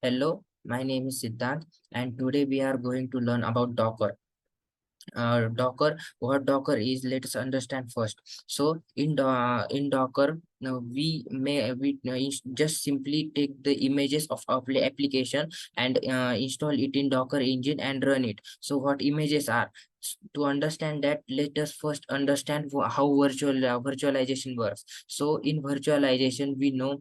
Hello, my name is Siddhant, and today we are going to learn about Docker. Docker, what Docker is, let us understand first. So, in Docker, we just simply take the images of our application and install it in Docker engine and run it. So, what images are? To understand that, let us first understand how virtualization works. So, in virtualization, we know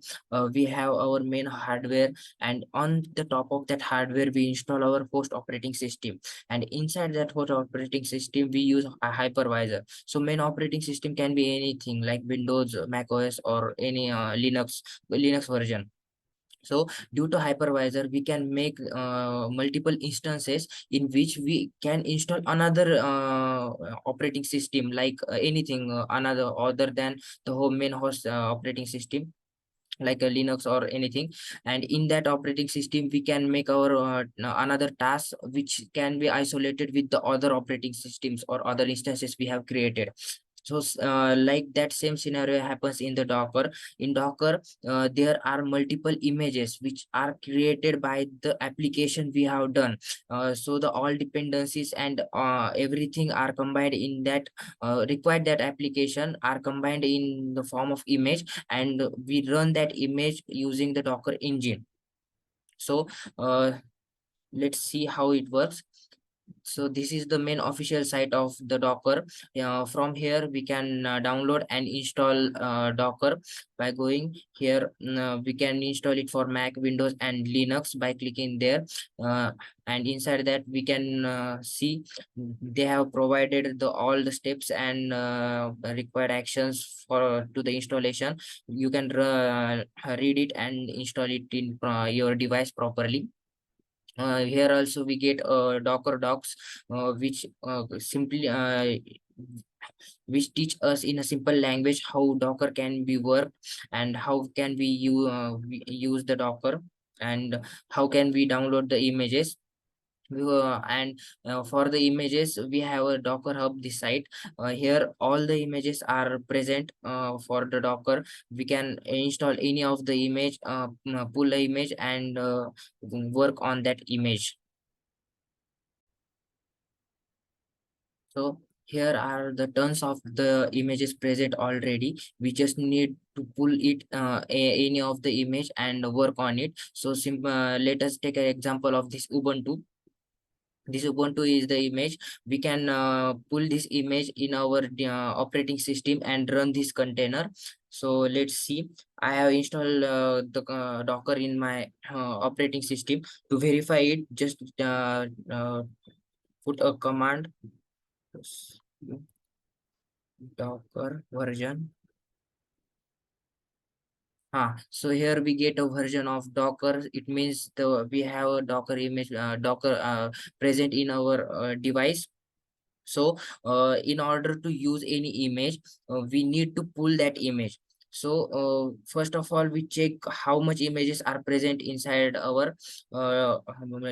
we have our main hardware, and on the top of that hardware, we install our host operating system, and inside that host operating system we use a hypervisor. So main operating system can be anything like Windows, Mac OS, or any Linux version. So due to hypervisor, we can make multiple instances in which we can install another operating system, like anything another other than the home main host operating system, like a Linux or anything. And in that operating system we can make our another task which can be isolated with the other operating systems or other instances we have created. So like that same scenario happens in the Docker. In Docker, there are multiple images which are created by the application we have done. So the all dependencies and everything are combined in that required that application are combined in the form of image, and we run that image using the Docker engine. So let's see how it works. So this is the main official site of the Docker. From here we can download and install Docker by going here. We can install it for Mac, Windows, and Linux by clicking there. uh, and inside that we can see they have provided the all the steps and required actions for to the installation. You can read it and install it in your device properly. Here also we get Docker docs, which simply which teach us in a simple language how Docker can be worked, and how can we use the Docker, and how can we download the images. And for the images we have a Docker hub this site. Here all the images are present. For the Docker we can install any of the image, pull the image, and work on that image. So here are the tons of the images present already. We just need to pull it, any of the image, and work on it. So let us take an example of this Ubuntu. This Ubuntu is the image. We can pull this image in our operating system and run this container. So let's see. I have installed the Docker in my operating system. To verify it, just put a command, Docker version. So here we get a version of Docker. It means we have a Docker image, Docker present in our device. So in order to use any image, we need to pull that image. So first of all, we check how much images are present inside our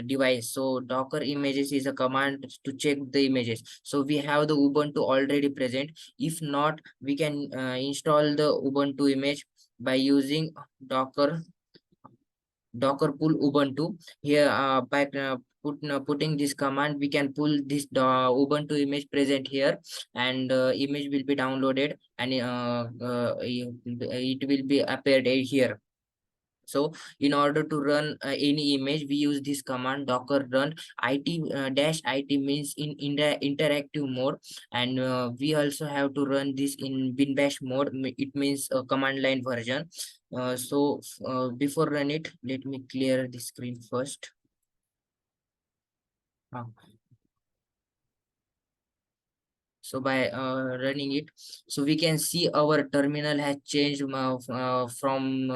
device. So Docker images is a command to check the images. So we have the Ubuntu already present. If not, we can install the Ubuntu image by using Docker pull Ubuntu. Here by putting this command, we can pull this Ubuntu image present here, and image will be downloaded, and it will be appeared here. So in order to run any image, we use this command Docker run it means in the interactive mode. And we also have to run this in bin bash mode. It means a command line version. Before run it, let me clear the screen first. Uh, So by running it, so we can see our terminal has changed from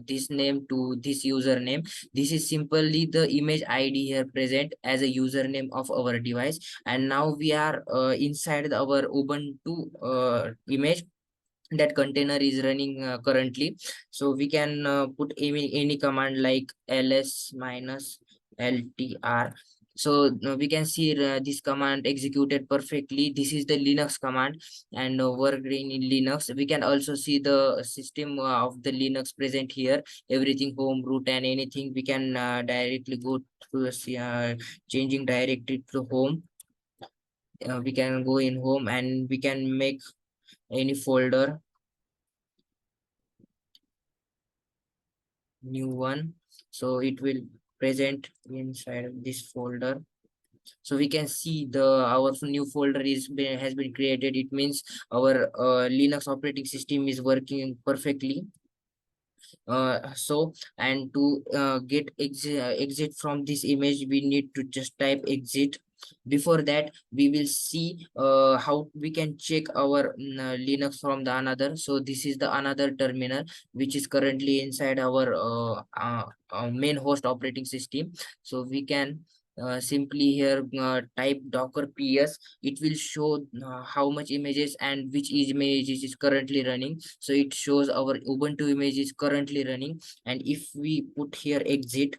this name to this username. This is simply the image ID here present as a username of our device. And now we are inside our Ubuntu image. That container is running currently. So we can put any command like ls minus ltr. So we can see this command executed perfectly. This is the Linux command, and worked in Linux. We can also see the system of the Linux present here, everything home root and anything. We can directly go to changing directly to home. We can go in home and we can make any folder, new one, so it will present inside of this folder. So we can see the our new folder has been created. It means our Linux operating system is working perfectly. So, and to get exit from this image, we need to just type exit. Before that, we will see how we can check our Linux from the another. So this is the another terminal which is currently inside our main host operating system. So we can simply here type docker ps. It will show how much images and which images is currently running. So it shows our Ubuntu image is currently running. And if we put here exit,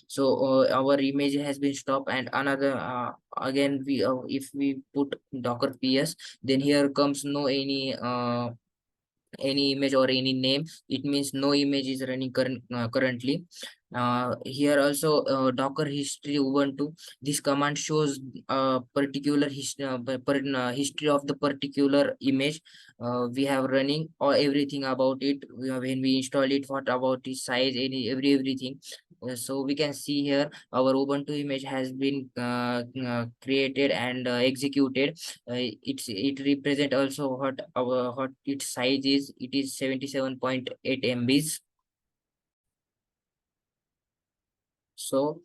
so our image has been stopped. And another again, we if we put docker ps, then here comes no any image or any name. It means no image is running currently. Here also docker history ubuntu. This command shows particular history of the particular image we have running, or everything about it. When we install it, what about its size, everything. So we can see here our ubuntu image has been created and executed. It represent also what its size is. It is 77.8 MBs. So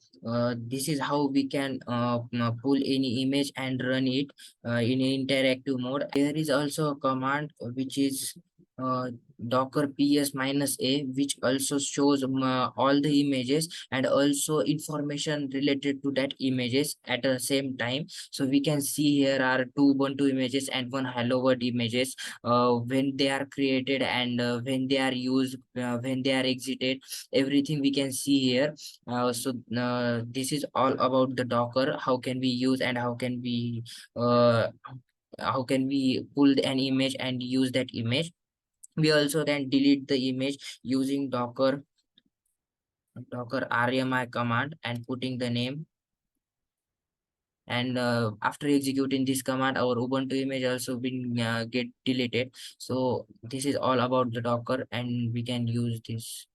this is how we can pull any image and run it in interactive mode. There is also a command which is uh, docker ps minus a, which also shows all the images and also information related to that images at the same time. So we can see here are two ubuntu images and one hello world images. When they are created and when they are used, when they are exited, everything we can see here. This is all about the Docker. How can we use and uh, how can we pull an image and use that image? We also can delete the image using Docker RMI command and putting the name. And after executing this command, our Ubuntu image also been get deleted. So this is all about the Docker, and we can use this.